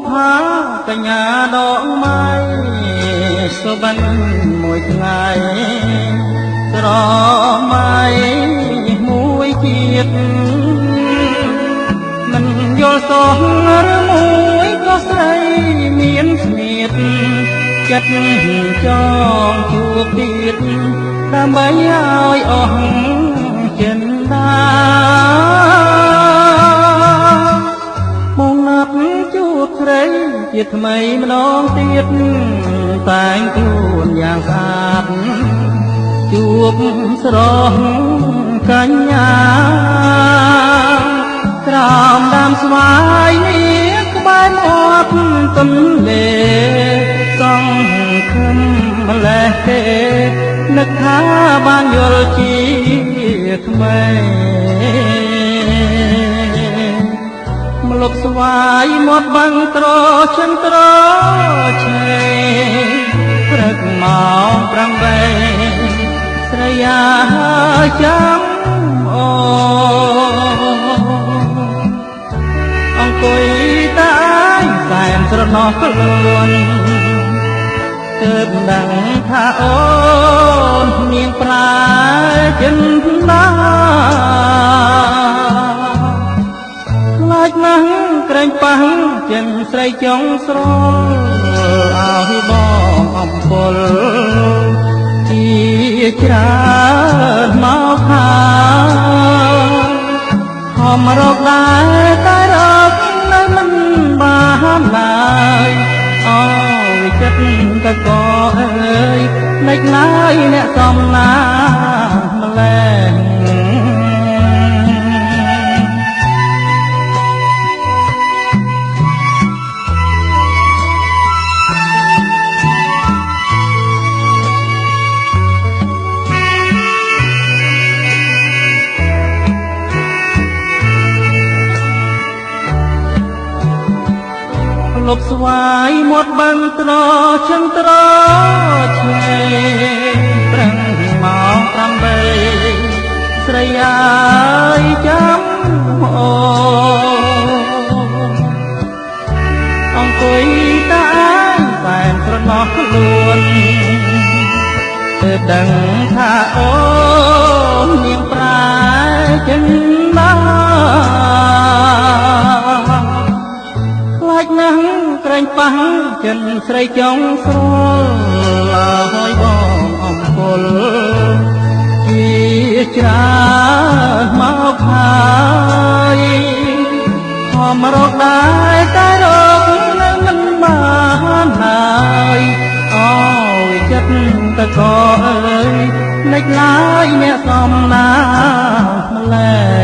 ផាកញ្ញាដកម៉ៃសុបិនមួយថ្ងៃស្រមៃមួយទៀតមិនយល់សោះឬមួយក៏ស្រីមានស្នៀតចិត្តចង់ជួបទៀតដើម្បីឲ្យអស់ចិនដាមកណាប់ជួបស្រីជាថ្មីម្ដងទៀតតែងខ្លួនយ៉ាងស្អាតជួបស្រស់កញ្ញាក្រោមដើមស្វាយនេះក្បែរមាត់ទន្លេសង្ឃឹមម្លេះទេនឹកថាបានយល់ជាថ្មីម្លប់ស្វាយមាត់បាំងត្រចិនត្រឆេព្រឹកម៉ោង8ស្រយាចាំអូអង្គុយតែសែនស្រណោះខ្លួនទើបដឹងថាអូនមានប្រាចិនដាខ្លាចណាស់ក្រែងប៉ះចិនស្រីចង់ស្រលឲ្យបងអំពលជាច្រើនមកហើយហមរកដែរតែរកនៅមិនបានឡើយអើយចិត្តតកអើយលេចឡើយអ្នកសំណាម្លេះលប់ស្វាយមាត់បាំងត្រចិនត្រឆេប្រឹងម៉ោង8ស្រីអើយចាំអូអង្គុយតែសែនស្រណោះខ្លួនទើបដឹងថាអូនមានប្រាចិនណាខ្លាចណាស់ក្រែងប៉ះចិនស្រីចង់ស្រលឲ្យបងអំពលជាច្រើនមកហើយហមរកដែរតែរកនៅមិនបានឡើយអូយចិត្តតកអើយលេចឡើយអ្នកសំណាម្លេះ